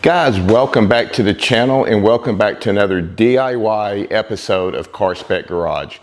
Guys, welcome back to the channel and welcome back to another DIY episode of Car Spec Garage.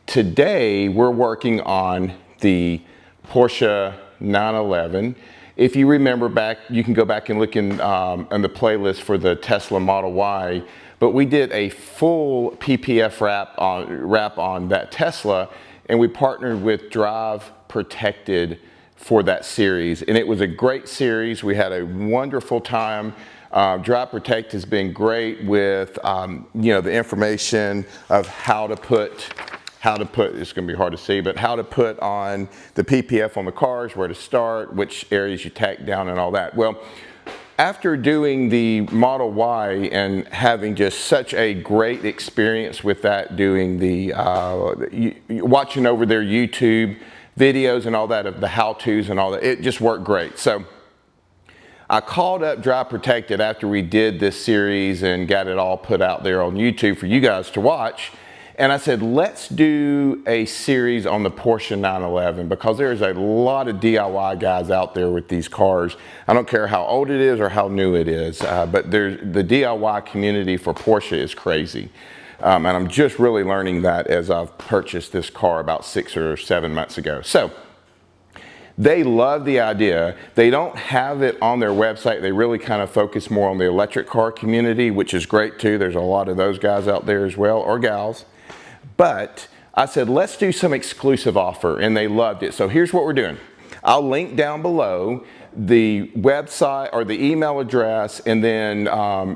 Today we're working on the Porsche 911. If you remember back, you can go back and look in the playlist for the Tesla Model Y, but we did a full PPF wrap on that Tesla, and we partnered with Drive Protected for that series, and it was a great series. We had a wonderful time. Drive Protect has been great with the information of how to put, it's going to be hard to see, but how to put on the PPF on the cars, where to start, which areas you tack down and all that. Well, after doing the Model Y and having just such a great experience with that, doing the watching over their YouTube videos and all that of the how-tos and all that, it just worked great. So I called up Drive Protected after we did this series and got it all put out there on YouTube for you guys to watch. And I said, let's do a series on the Porsche 911 because there's a lot of DIY guys out there with these cars. I don't care how old it is or how new it is, but the DIY community for Porsche is crazy. And I'm just really learning that as I've purchased this car about 6 or 7 months ago. So they love the idea. They don't have it on their website. They really kind of focus more on the electric car community, which is great too. There's a lot of those guys out there as well, or gals. But I said, let's do some exclusive offer, and they loved it. So here's what we're doing. I'll link down below the website or the email address, and then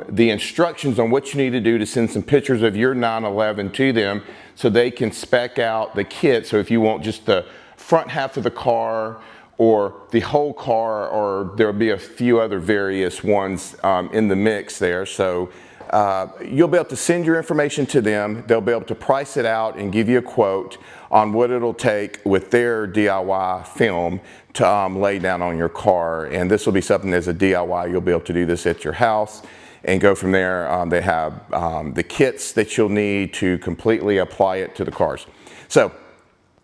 the instructions on what you need to do to send some pictures of your 911 to them so they can spec out the kit. So if you want just the front half of the car or the whole car, or there'll be a few other various ones in the mix there. So you'll be able to send your information to them. They'll be able to price it out and give you a quote on what it'll take with their DIY film to lay down on your car. And this will be something as a DIY, you'll be able to do this at your house and go from there. They have the kits that you'll need to completely apply it to the cars. So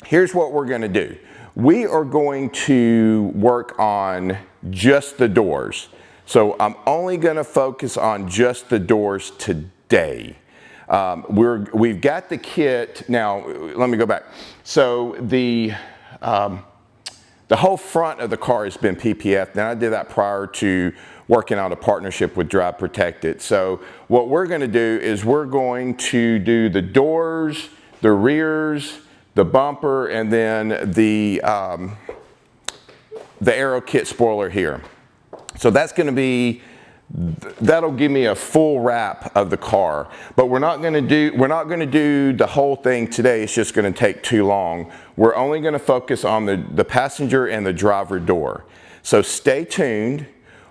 here's what we're going to do. We are going to work on just the doors. So I'm only going to focus on just the doors today. We've got the kit. Now, let me go back. So the whole front of the car has been PPF. Now, I did that prior to working on a partnership with Drive Protected. So what we're going to do is we're going to do the doors, the rears, the bumper, and then the aero kit spoiler here. So that's going to be, that'll give me a full wrap of the car. But we're not going to do the whole thing today. It's just going to take too long. We're only going to focus on the passenger and the driver door. So stay tuned.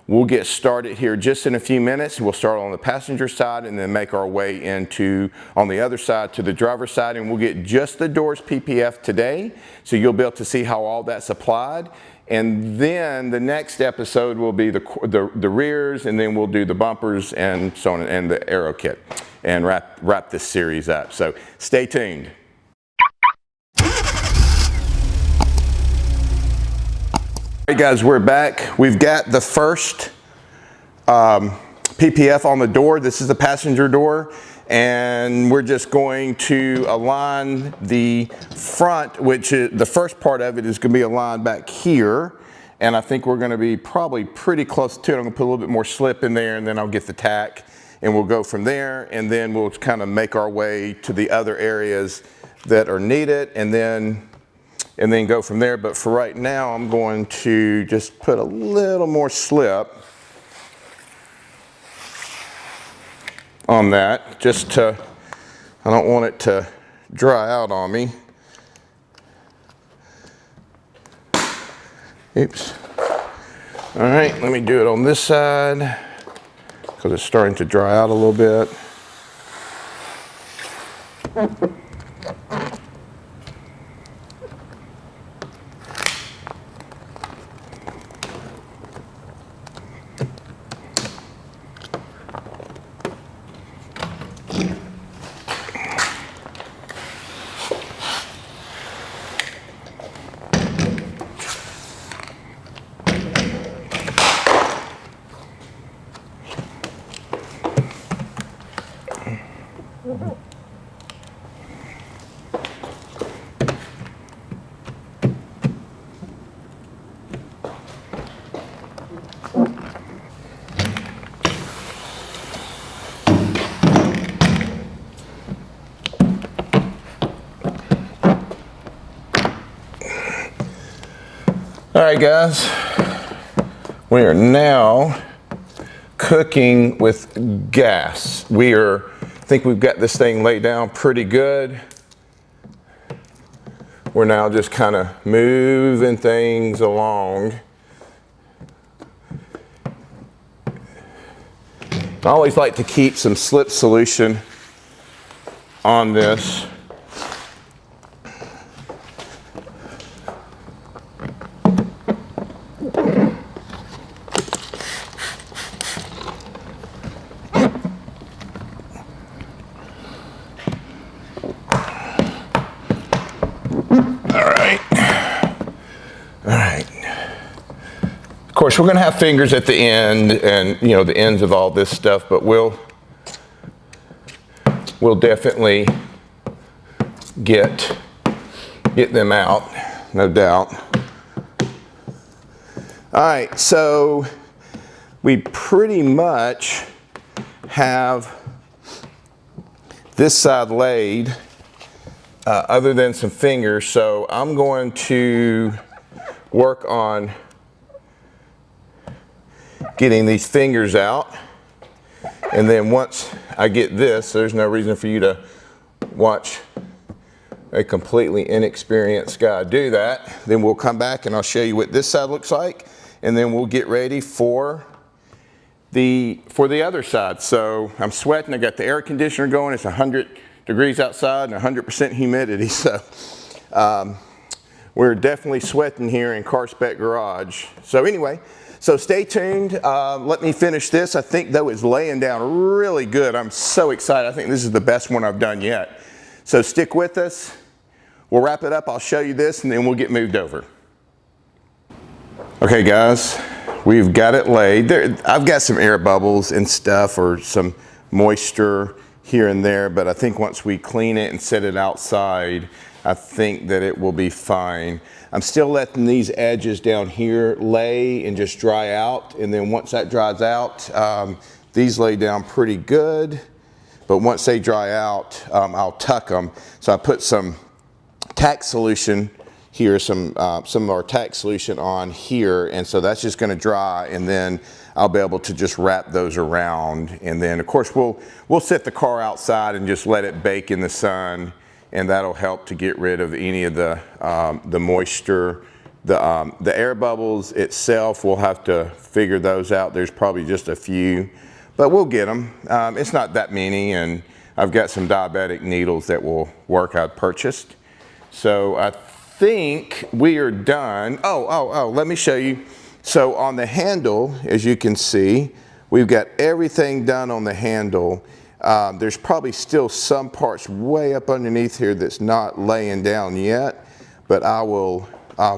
We'll get started here just in a few minutes. We'll start on the passenger side and then make our way into, on the other side, to the driver's side, and we'll get just the doors PPF today. So you'll be able to see how all that's applied. And then the next episode will be the rears, and then we'll do the bumpers and so on, and the aero kit, and wrap this series up. So stay tuned. All right, guys, we're back. We've got the first PPF on the door. This is the passenger door, and we're just going to align the front, which is the first part of it is going to be aligned back here, and I think we're going to be probably pretty close to it. I'm going to put a little bit more slip in there, and then I'll get the tack, and we'll go from there, and then we'll kind of make our way to the other areas that are needed, and then go from there. But for right now, I'm going to just put a little more slip on that, just to, I don't want it to dry out on me. Oops. All right, let me do it on this side because it's starting to dry out a little bit. All right, guys, we are now cooking with gas. I think we've got this thing laid down pretty good. We're now just kind of moving things along. I always like to keep some slip solution on this. Of course, we're going to have fingers at the end and, you know, the ends of all this stuff, but we'll definitely get them out, no doubt. All right, so we pretty much have this side laid, other than some fingers, so I'm going to work on getting these fingers out, and then once I get this, there's no reason for you to watch a completely inexperienced guy do that. Then we'll come back and I'll show you what this side looks like, and then we'll get ready for the other side. So I'm sweating, I got the air conditioner going, it's 100 degrees outside and 100% humidity, so we're definitely sweating here in Car Spec Garage. So anyway, so stay tuned. Let me finish this. I think though it's laying down really good. I'm so excited. I think this is the best one I've done yet. So stick with us. We'll wrap it up. I'll show you this and then we'll get moved over. Okay guys, we've got it laid. I've got some air bubbles and stuff or some moisture here and there, but I think once we clean it and set it outside, I think that it will be fine. I'm still letting these edges down here lay and just dry out, and then once that dries out, these lay down pretty good, but once they dry out, I'll tuck them. So I put some tack solution here, some of our tack solution on here, and so that's just going to dry, and then I'll be able to just wrap those around, and then of course we'll set the car outside and just let it bake in the sun, and that'll help to get rid of any of the moisture. The air bubbles itself, we'll have to figure those out. There's probably just a few, but we'll get them. It's not that many, and I've got some diabetic needles that will work I've purchased. So I think we are done. Oh, let me show you. So on the handle, as you can see, we've got everything done on the handle. There's probably still some parts way up underneath here that's not laying down yet, but I will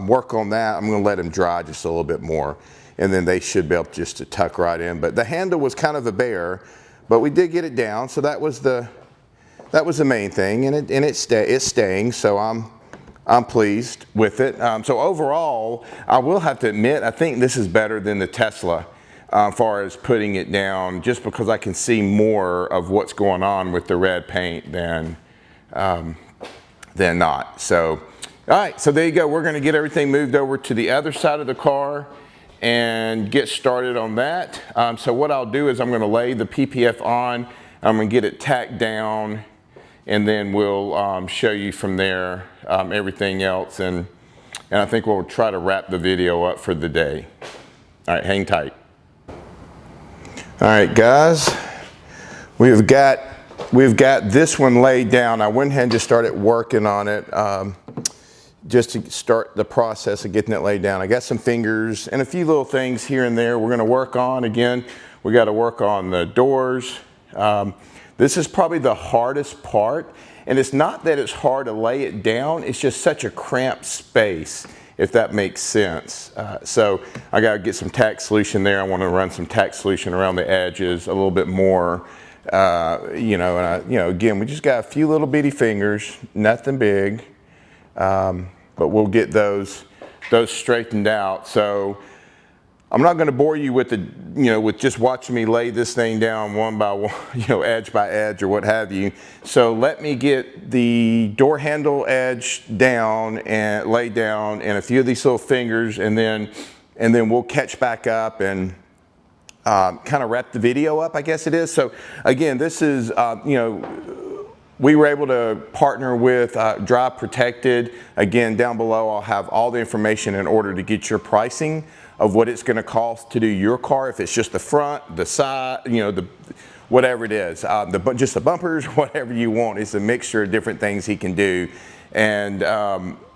work on that. I'm going to let them dry just a little bit more, and then they should be able just to tuck right in. But the handle was kind of a bear, but we did get it down, so that was the main thing, and it's staying. So I'm pleased with it. So overall, I will have to admit, I think this is better than the Tesla. As far as putting it down, just because I can see more of what's going on with the red paint than not. So, all right, so there you go. We're going to get everything moved over to the other side of the car and get started on that. So what I'll do is I'm going to lay the PPF on. I'm going to get it tacked down, and then we'll show you from there everything else. And I think we'll try to wrap the video up for the day. All right, hang tight. All right, guys, we've got this one laid down. I went ahead and just started working on it just to start the process of getting it laid down. I got some fingers and a few little things here and there we're going to work on. Again, we got to work on the doors. This is probably the hardest part, and it's not that it's hard to lay it down, it's just such a cramped space, if that makes sense. So I got to get some tack solution there. I want to run some tack solution around the edges a little bit more You know, and again, we just got a few little bitty fingers, nothing big, but we'll get those straightened out. So I'm not going to bore you with with just watching me lay this thing down one by one, edge by edge or what have you. So let me get the door handle edge down and laid down, and a few of these little fingers, and then we'll catch back up and kind of wrap the video up, I guess it is. So again, this is we were able to partner with Drive Protected. Again, down below I'll have all the information in order to get your pricing of what it's going to cost to do your car, if it's just the front, the side, whatever it is, just the bumpers, whatever you want. It's a mixture of different things he can do. And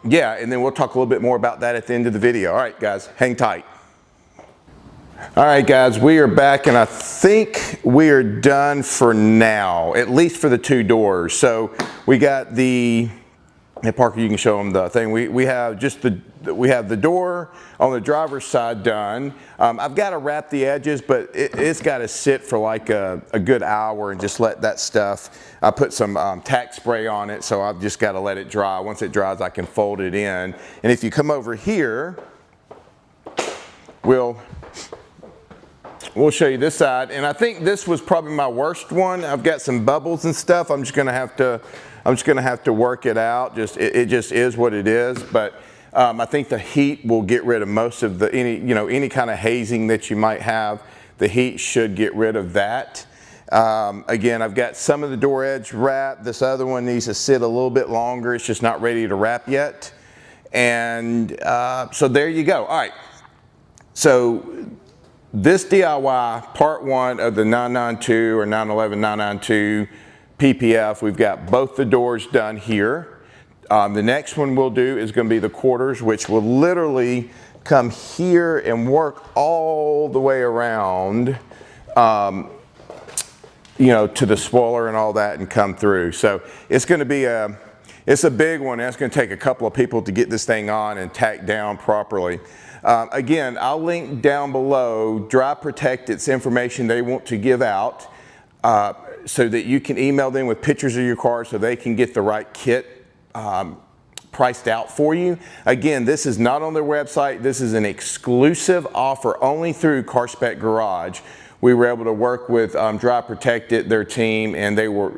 yeah, and then we'll talk a little bit more about that at the end of the video. All right, guys, hang tight. All right, guys, we are back, and I think we are done for now, at least for the two doors. So we got the, hey, Parker, you can show them the thing. We have just we have the door on the driver's side done. I've got to wrap the edges, but it's got to sit for like a good hour and just let that stuff. I put some tack spray on it, so I've just got to let it dry. Once it dries, I can fold it in. And if you come over here, we'll show you this side, and I think this was probably my worst one. I've got some bubbles and stuff. I'm just gonna have to work it out. It just is what it is. But I think the heat will get rid of most of any kind of hazing that you might have. The heat should get rid of that. Again, I've got some of the door edge wrapped. This other one needs to sit a little bit longer. It's just not ready to wrap yet. And so there you go. All right. So this DIY, part one of the 992 or 911 992 PPF, we've got both the doors done here. The next one we'll do is going to be the quarters, which will literally come here and work all the way around, to the spoiler and all that, and come through. So it's going to be it's a big one. It's going to take a couple of people to get this thing on and tack down properly. Again, I'll link down below Drive Protected's information they want to give out, so that you can email them with pictures of your car so they can get the right kit priced out for you. Again, this is not on their website. This is an exclusive offer only through CarSpec Garage. We were able to work with Drive Protected, their team, and they were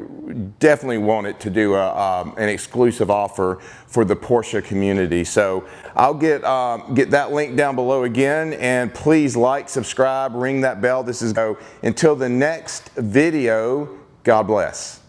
definitely wanted to do an exclusive offer for the Porsche community. So I'll get that link down below again, and please like, subscribe, ring that bell. This is until the next video. God bless.